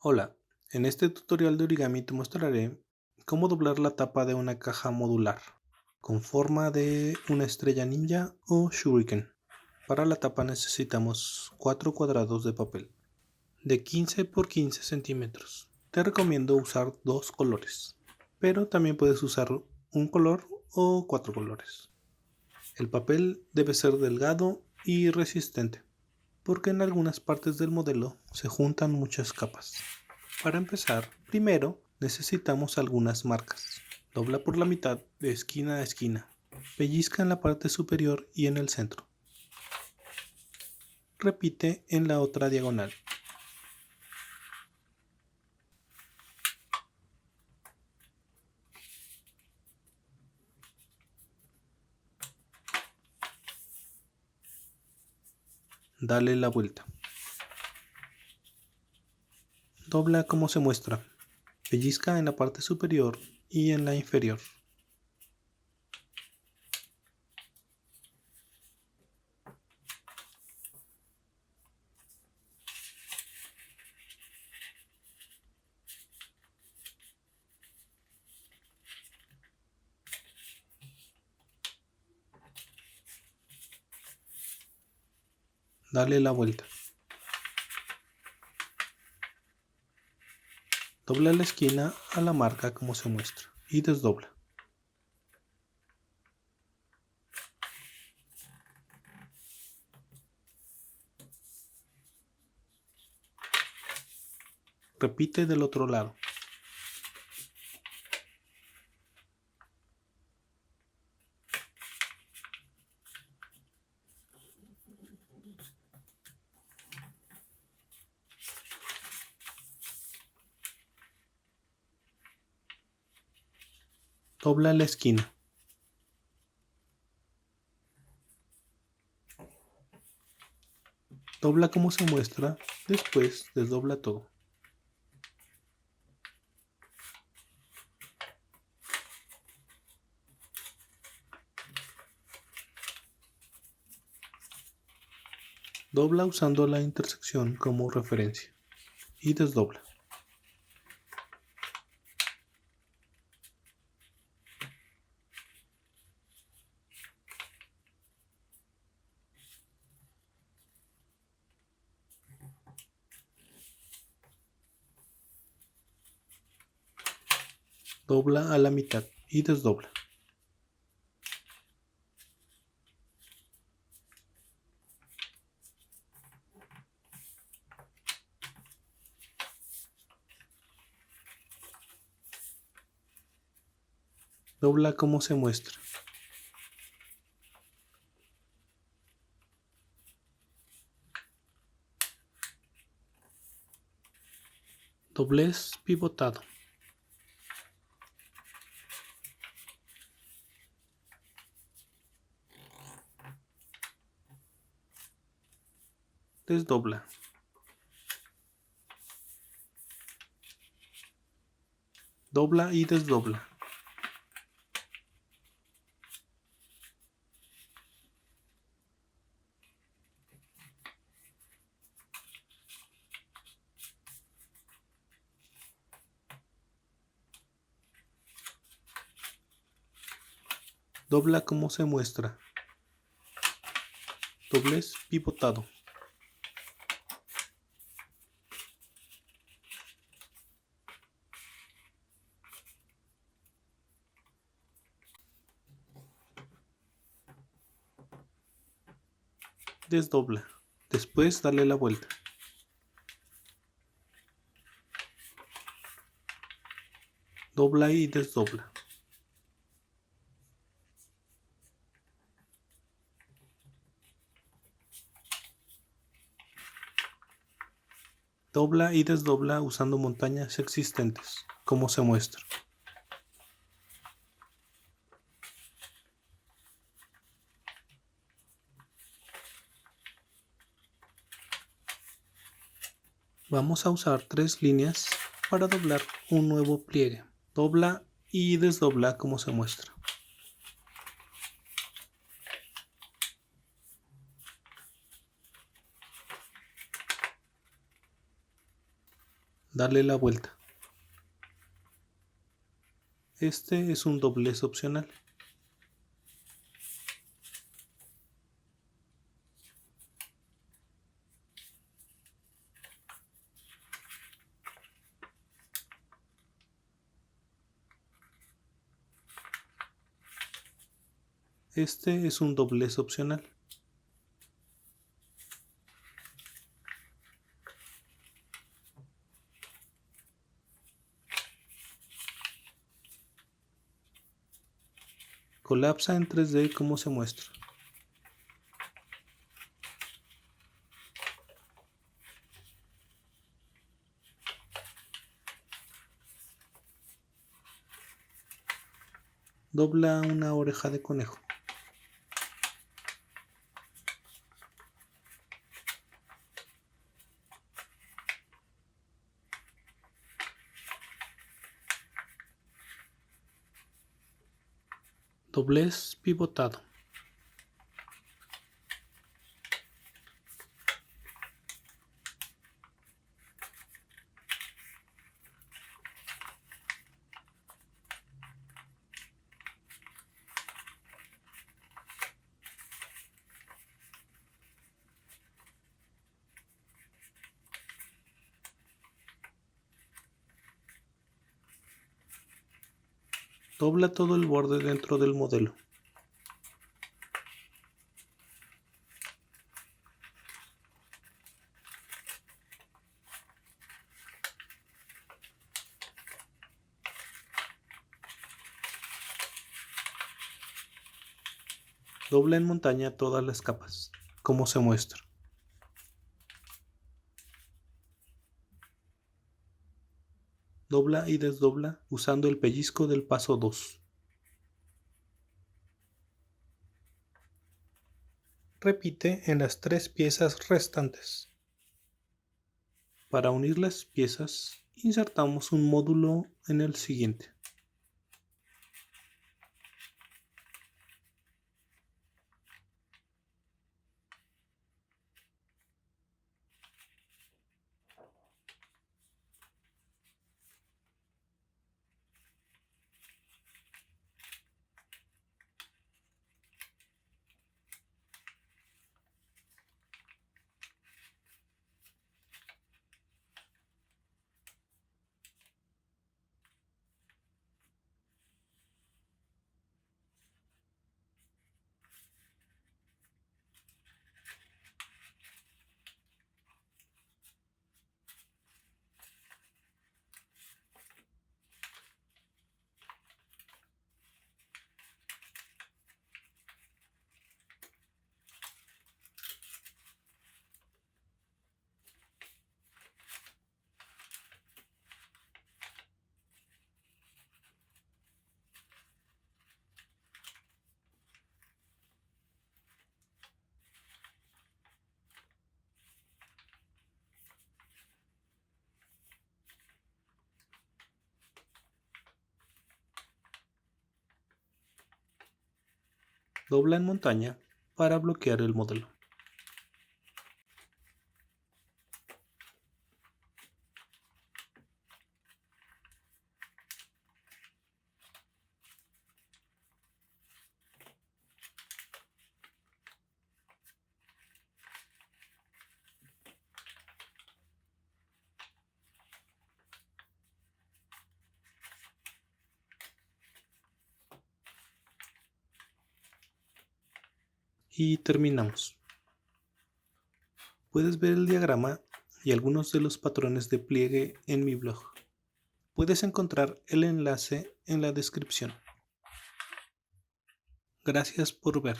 Hola, en este tutorial de origami te mostraré cómo doblar la tapa de una caja modular con forma de una estrella ninja o shuriken. Para la tapa necesitamos 4 cuadrados de papel de 15 por 15 centímetros. Te recomiendo usar dos colores, pero también puedes usar un color o 4 colores. El papel debe ser delgado y resistente, porque en algunas partes del modelo se juntan muchas capas. Para empezar, primero necesitamos algunas marcas. Dobla por la mitad de esquina a esquina. Pellizca en la parte superior y en el centro. Repite en la otra diagonal. Dale la vuelta. Dobla como se muestra. Pellizca en la parte superior y en la inferior. Dale la vuelta. Dobla la esquina a la marca como se muestra y desdobla. Repite del otro lado. Dobla la esquina. Dobla como se muestra, después desdobla todo. Dobla usando la intersección como referencia y desdobla. Dobla a la mitad y desdobla. Dobla como se muestra. Doblez pivotado. Desdobla. Dobla y desdobla. Dobla como se muestra. Doblez pivotado. Desdobla. Después dale la vuelta. Dobla y desdobla. Dobla y desdobla usando montañas existentes, como se muestra. Vamos a usar 3 líneas para doblar un nuevo pliegue. Dobla y desdobla como se muestra. Dale la vuelta. Este es un doblez opcional. Este es un doblez opcional. Colapsa en 3D como se muestra. Dobla una oreja de conejo. Doblez pivotado. Dobla todo el borde dentro del modelo. Dobla en montaña todas las capas, como se muestra. Dobla y desdobla usando el pellizco del paso 2. Repite en las 3 piezas restantes. Para unir las piezas, insertamos un módulo en el siguiente. Dobla en montaña para bloquear el modelo. Y terminamos. Puedes ver el diagrama y algunos de los patrones de pliegue en mi blog. Puedes encontrar el enlace en la descripción. Gracias por ver.